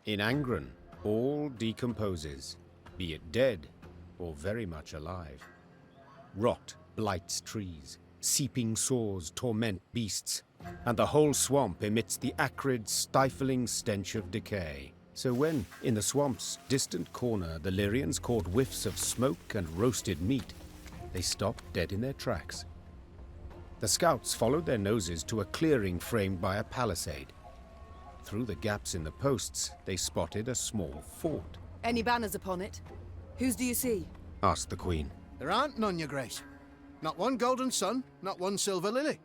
In Angren, all decomposes, be it dead or very much alive. Rot blights trees, seeping sores torment beasts, and the whole swamp emits the acrid, stifling stench of decay. So when, in the swamp's distant corner, the Lyrians caught whiffs of smoke and roasted meat, they stopped dead in their tracks. The scouts followed their noses to a clearing framed by a palisade. Through the gaps in the posts, they spotted a small fort. Any banners upon it? Whose do you see? Asked the Queen. There aren't none, your grace. Not one golden sun, not one silver lily.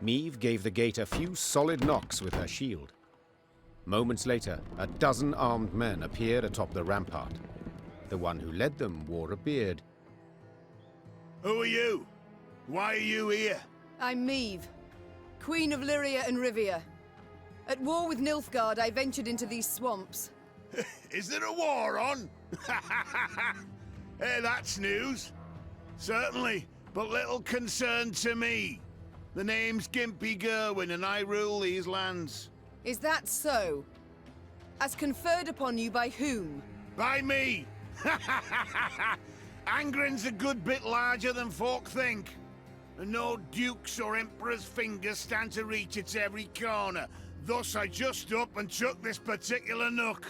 Meve gave the gate a few solid knocks with her shield. Moments later, a dozen armed men appeared atop the rampart. The one who led them wore a beard. Who are you? Why are you here? I'm Meve, Queen of Lyria and Rivia. At war with Nilfgaard, I ventured into these swamps. Is there a war on? Hey, that's news. Certainly, but little concern to me. The name's Gimpy Gerwin and I rule these lands. Is that so? As conferred upon you by whom? By me! Angren's a good bit larger than folk think. And no dukes or emperor's fingers stand to reach its every corner. Thus I just up and took this particular nook.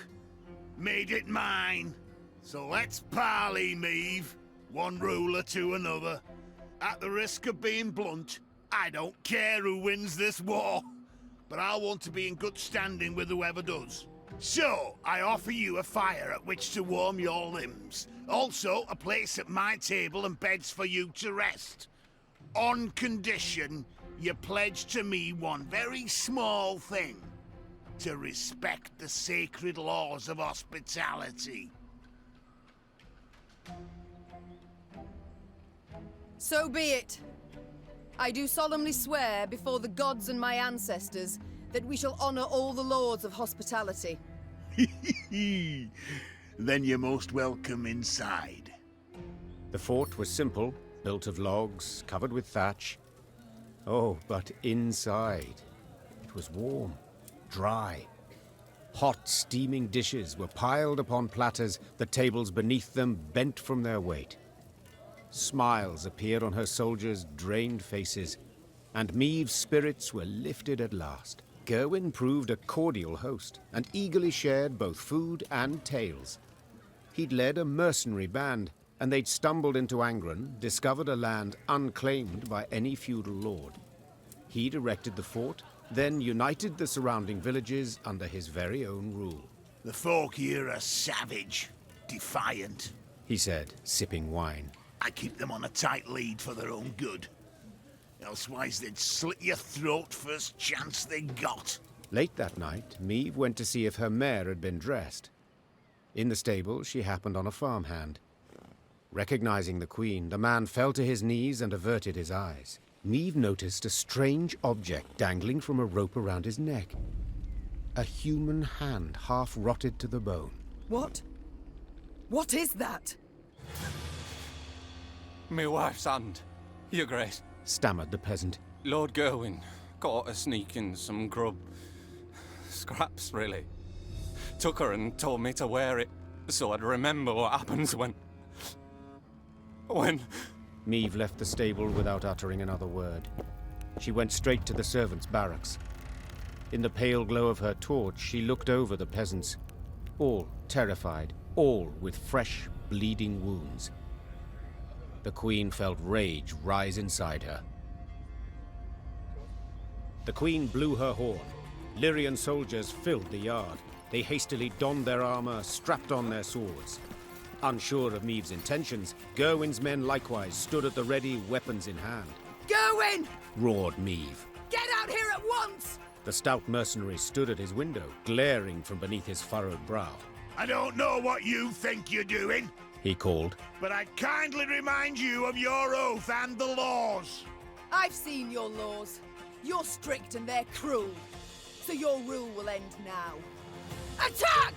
Made it mine. So let's parley, Meve. One ruler to another. At the risk of being blunt, I don't care who wins this war. But I'll want to be in good standing with whoever does. So, I offer you a fire at which to warm your limbs. Also, a place at my table and beds for you to rest. On condition, you pledge to me one very small thing. To respect the sacred laws of hospitality. So be it. I do solemnly swear before the gods and my ancestors that we shall honor all the laws of hospitality. Then you're most welcome inside. The fort was simple, built of logs, covered with thatch. Oh, but inside, it was warm, dry. Hot, steaming dishes were piled upon platters, the tables beneath them bent from their weight. Smiles appeared on her soldiers' drained faces, and Meve's spirits were lifted at last. Gerwin proved a cordial host, and eagerly shared both food and tales. He'd led a mercenary band, and they'd stumbled into Angren, discovered a land unclaimed by any feudal lord. He'd erected the fort, then united the surrounding villages under his very own rule. The folk here are savage, defiant, he said, sipping wine. I keep them on a tight lead for their own good. Elsewise they'd slit your throat first chance they got. Late that night, Meve went to see if her mare had been dressed. In the stable, she happened on a farmhand. Recognizing the Queen, the man fell to his knees and averted his eyes. Meve noticed a strange object dangling from a rope around his neck. A human hand half rotted to the bone. What? What is that? Me wife's hand, your grace. Stammered the peasant. Lord Gerwin caught her sneaking some grub. Scraps, really. Took her and told me to wear it, so I'd remember what happens when... Meve left the stable without uttering another word. She went straight to the servants' barracks. In the pale glow of her torch, she looked over the peasants. All terrified, all with fresh, bleeding wounds. The Queen felt rage rise inside her. The Queen blew her horn. Lyrian soldiers filled the yard. They hastily donned their armor, strapped on their swords. Unsure of Meve's intentions, Gerwin's men likewise stood at the ready, weapons in hand. Gerwin! Roared Meve. Get out here at once! The stout mercenary stood at his window, glaring from beneath his furrowed brow. I don't know what you think you're doing, he called. But I'd kindly remind you of your oath and the laws. I've seen your laws. You're strict and they're cruel. So your rule will end now. Attack!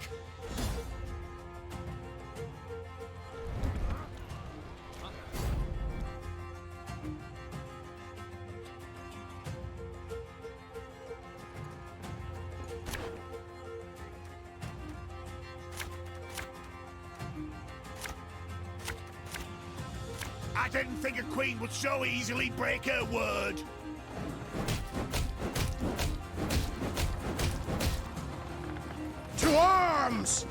I didn't think a queen would so easily break her word. To arms!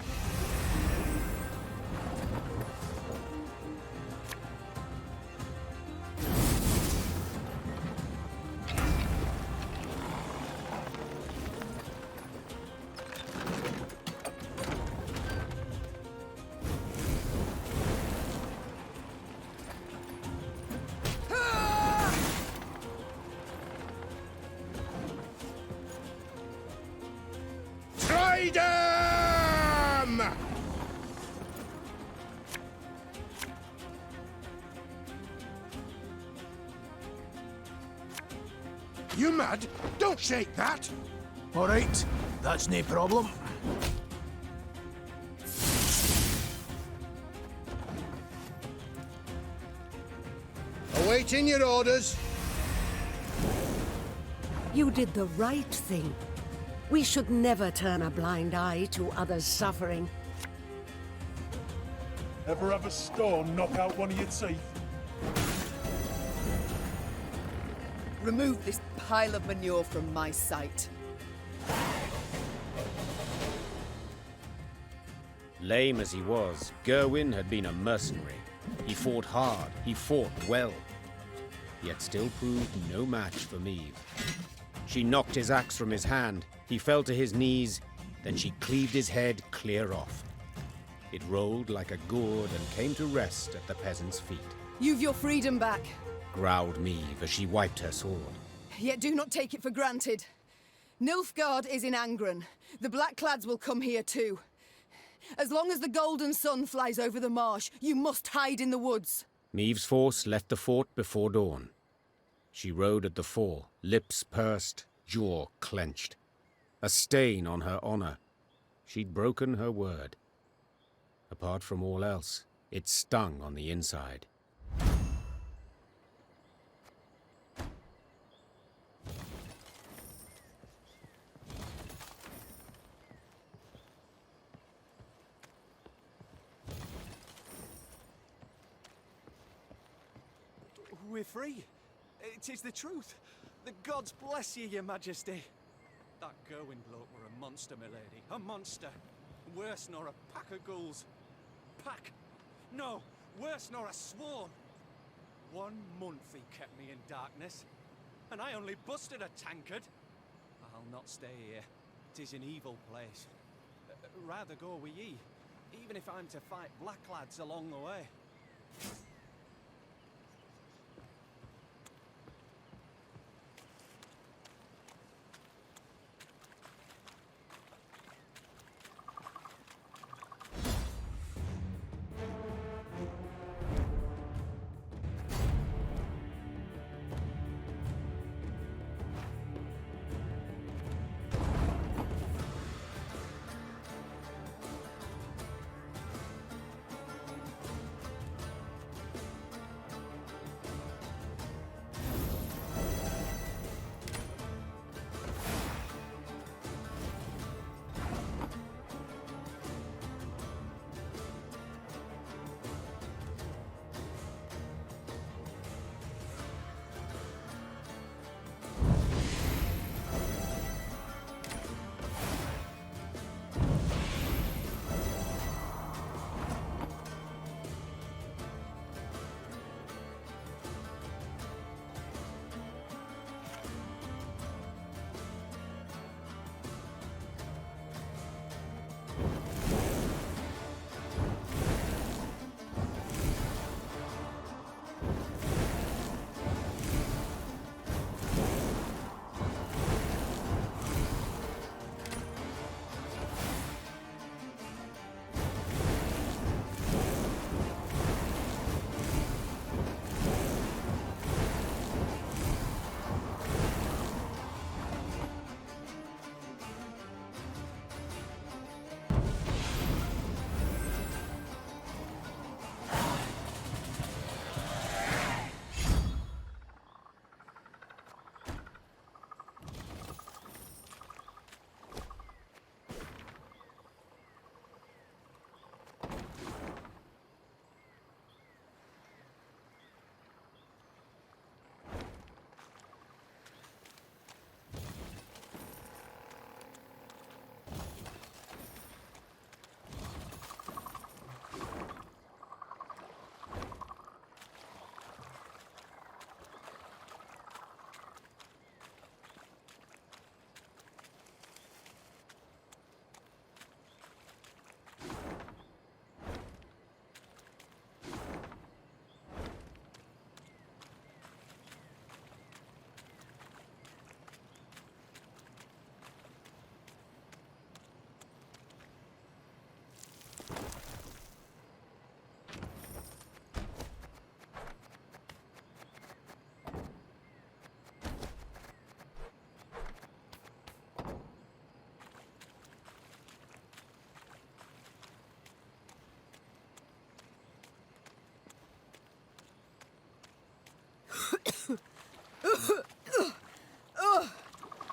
Freedom! You mad? Don't shake that! All right, that's no problem. Awaiting your orders. You did the right thing. We should never turn a blind eye to others' suffering. Ever have a stone knock out one of your teeth? Remove this pile of manure from my sight. Lame as he was, Gerwin had been a mercenary. He fought hard, he fought well, yet still proved no match for Meve. She knocked his axe from his hand, he fell to his knees, then she cleaved his head clear off. It rolled like a gourd and came to rest at the peasant's feet. You've your freedom back, Growled Meve as she wiped her sword. yet do not take it for granted. Nilfgaard is in Angren. The Blackclads will come here too. As long as the golden sun flies over the marsh, you must hide in the woods. Meve's force left the fort before dawn. She rode at the fore, lips pursed, jaw clenched. A stain on her honor. She'd broken her word. Apart from all else, it stung on the inside. We're free. It is the truth. The gods bless you, your majesty. That Gerwin bloke were a monster, milady. A monster. Worse nor a pack of ghouls. Pack? No, worse nor a swarm. 1 month he kept me in darkness. And I only busted a tankard. I'll not stay here. 'Tis an evil place. Rather go with ye, even if I'm to fight Blacklads along the way.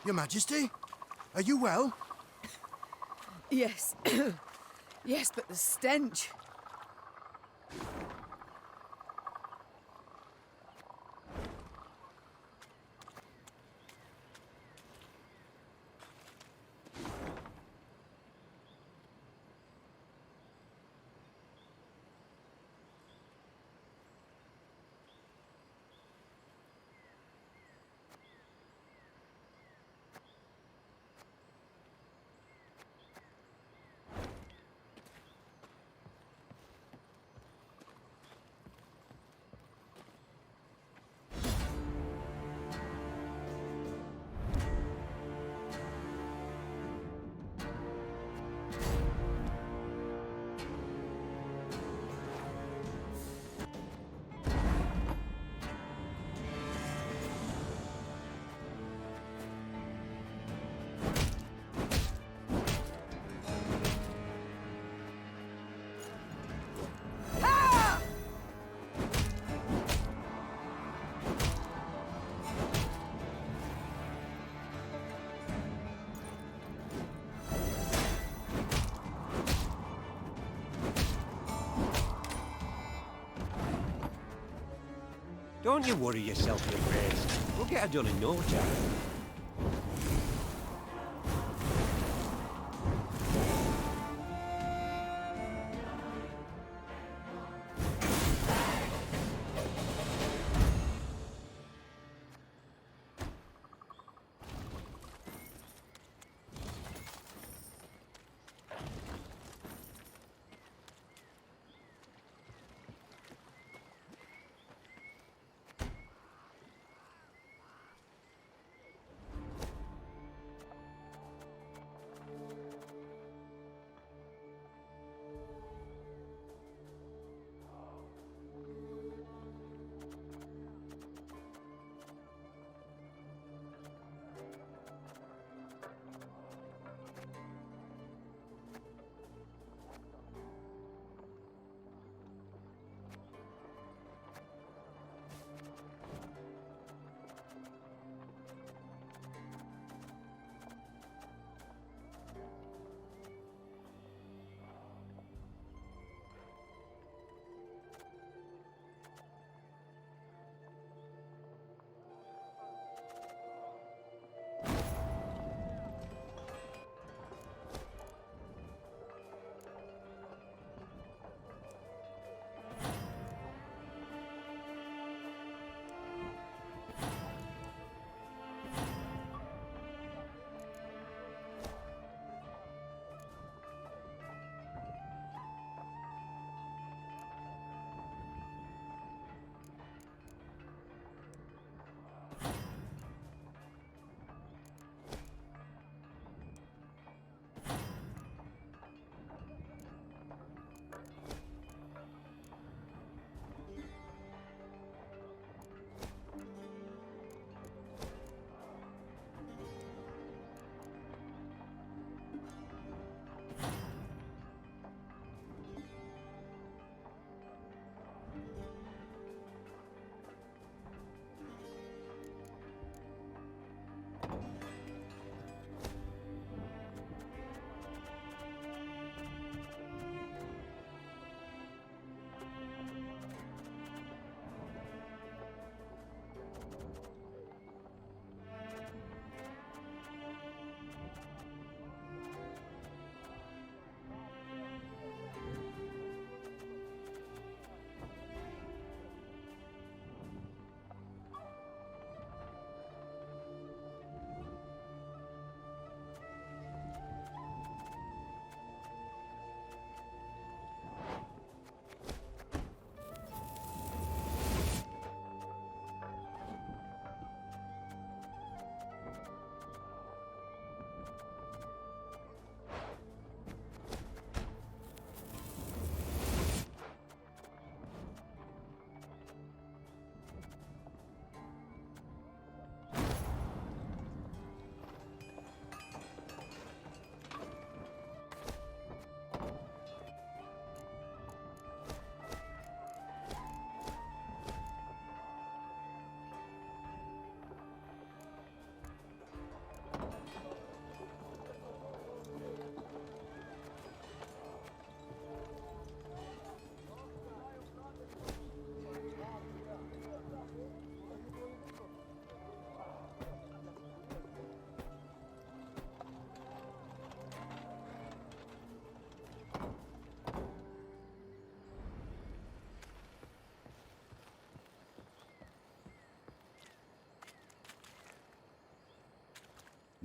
Your Majesty? Are you well? Yes. Yes, but the stench. Don't you worry yourself, Your Grace. We'll get her done in no time.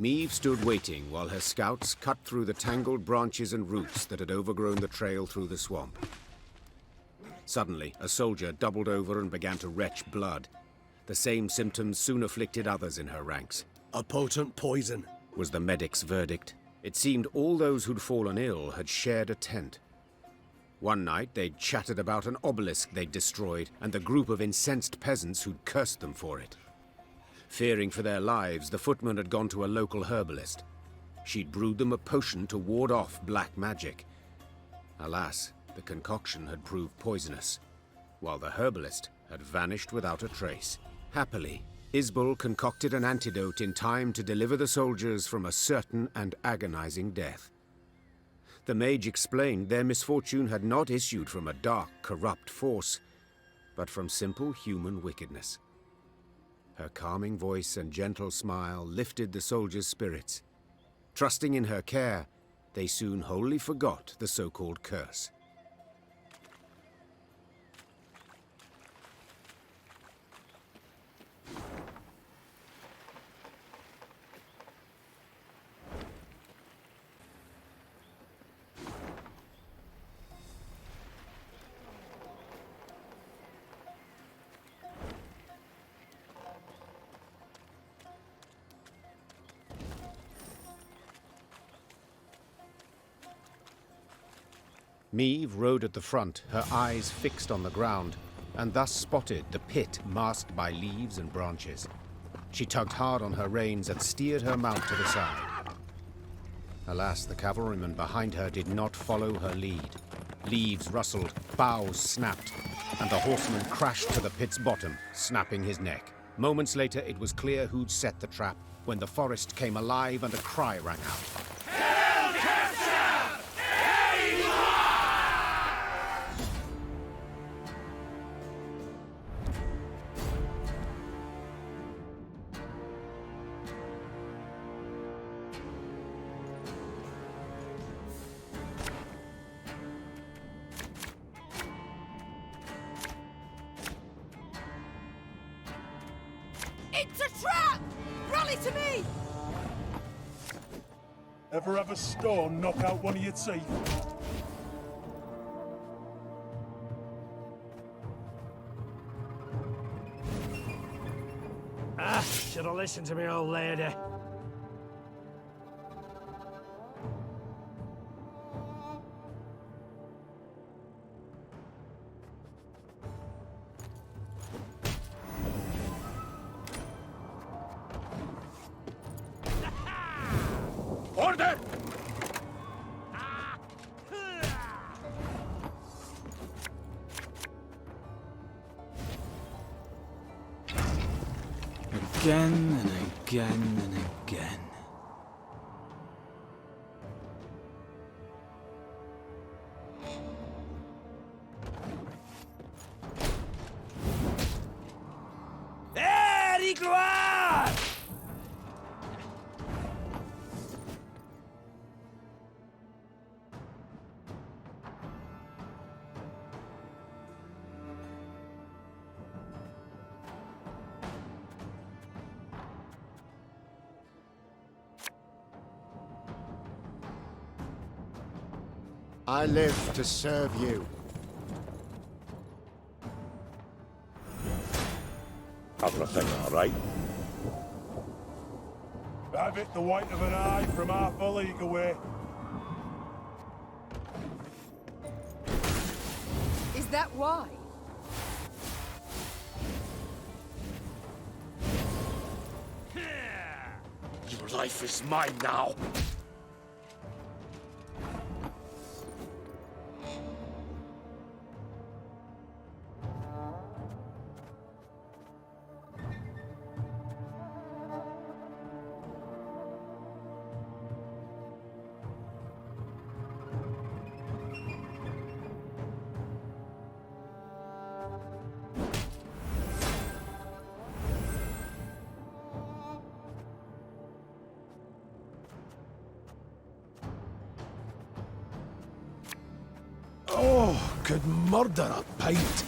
Meve stood waiting while her scouts cut through the tangled branches and roots that had overgrown the trail through the swamp. Suddenly, a soldier doubled over and began to retch blood. The same symptoms soon afflicted others in her ranks. A potent poison, was the medic's verdict. It seemed all those who'd fallen ill had shared a tent. One night, they'd chattered about an obelisk they'd destroyed and the group of incensed peasants who'd cursed them for it. Fearing for their lives, the footman had gone to a local herbalist. She'd brewed them a potion to ward off black magic. Alas, the concoction had proved poisonous, while the herbalist had vanished without a trace. Happily, Isbel concocted an antidote in time to deliver the soldiers from a certain and agonizing death. The mage explained their misfortune had not issued from a dark, corrupt force, but from simple human wickedness. Her calming voice and gentle smile lifted the soldiers' spirits. Trusting in her care, they soon wholly forgot the so-called curse. Meve rode at the front, her eyes fixed on the ground, and thus spotted the pit masked by leaves and branches. She tugged hard on her reins and steered her mount to the side. Alas, the cavalryman behind her did not follow her lead. Leaves rustled, boughs snapped, and the horseman crashed to the pit's bottom, snapping his neck. Moments later, it was clear who'd set the trap, when the forest came alive and a cry rang out. It's a trap! Rally to me! Ever have a stone knock out one of your teeth? should have listened to me, old lady. Order! Again and again and again. There he goes! I live to serve you. Everything all right? Have it the white of an eye from half a league away. Is that why? Your life is mine now. Oh, could murder a pint.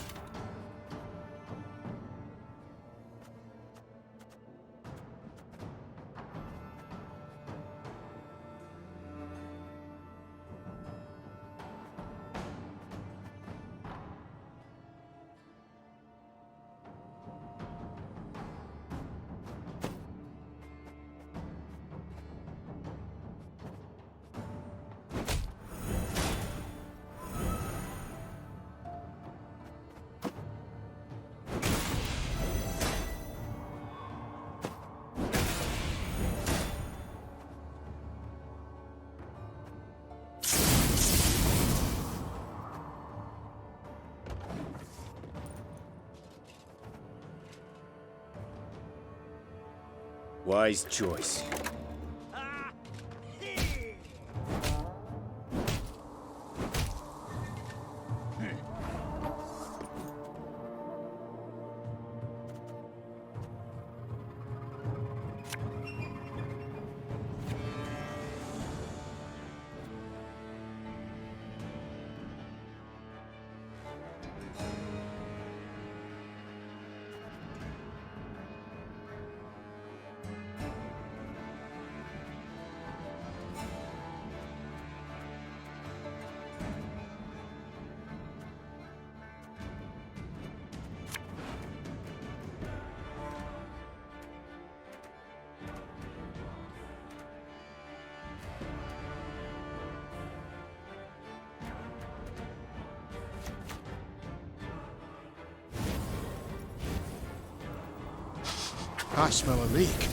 Wise choice. I smell a leak.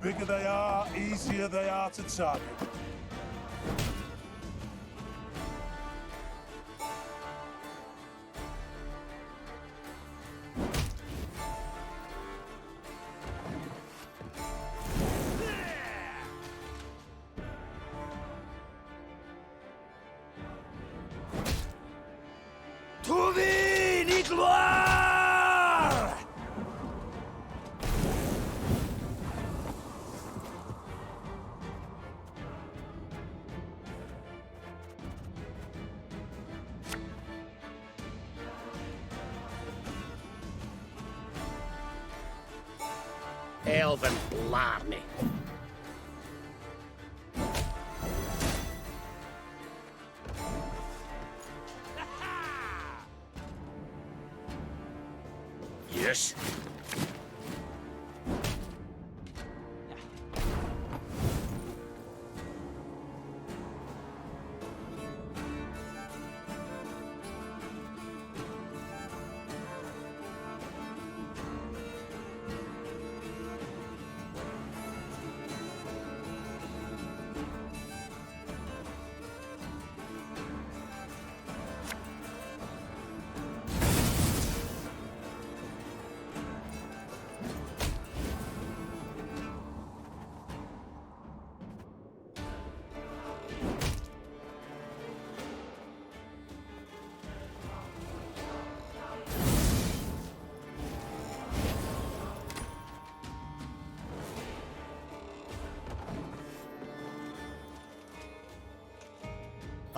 Bigger they are, easier they are to target. To thee, ni gloire! Elven blarney. Yes.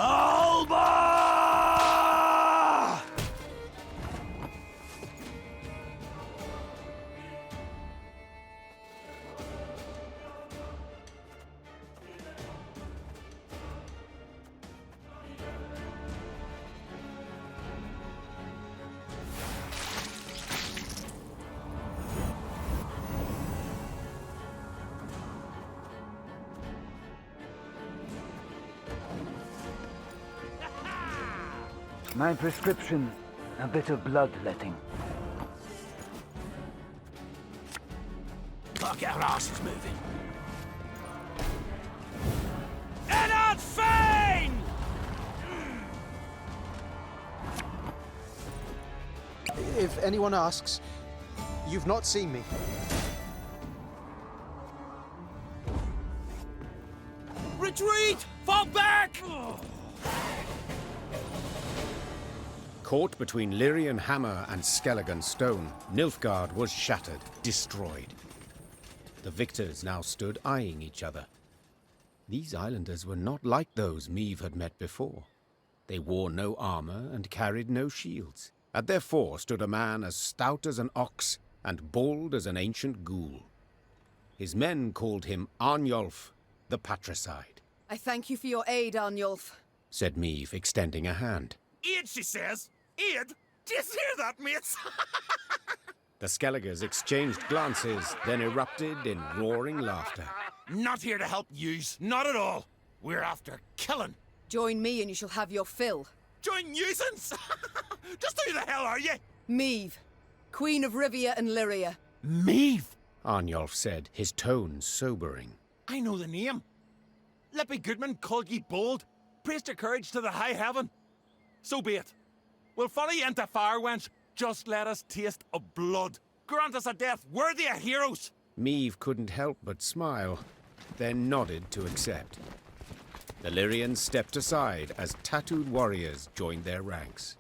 Alba! My prescription, a bit of bloodletting. Fuck, our ass is moving. Ennard Fane! If anyone asks, you've not seen me. Retreat! Fall back! Caught between Lyrian hammer and Skelligan stone, Nilfgaard was shattered, destroyed. The victors now stood eyeing each other. These islanders were not like those Meve had met before. They wore no armor and carried no shields. At their fore stood a man as stout as an ox and bald as an ancient ghoul. His men called him Arnjolf The Patricide. I thank you for your aid, Arnjolf, said Meve, extending a hand. Aid, she says. Aid? Do you hear that, mates? The Skelligers exchanged glances, then erupted in roaring laughter. Not here to help yous, not at all. We're after killing. Join me and you shall have your fill. Join nuisance? Just who the hell are you? Meve, Queen of Rivia and Lyria. Meve? Arnjolf said, his tone sobering. I know the name. Lippy Goodman called ye bold, praised your courage to the high heaven. So be it. We'll follow you into fire, wench. Just let us taste of blood. Grant us a death worthy of heroes. Meave couldn't help but smile, then nodded to accept. The Lyrians stepped aside as tattooed warriors joined their ranks.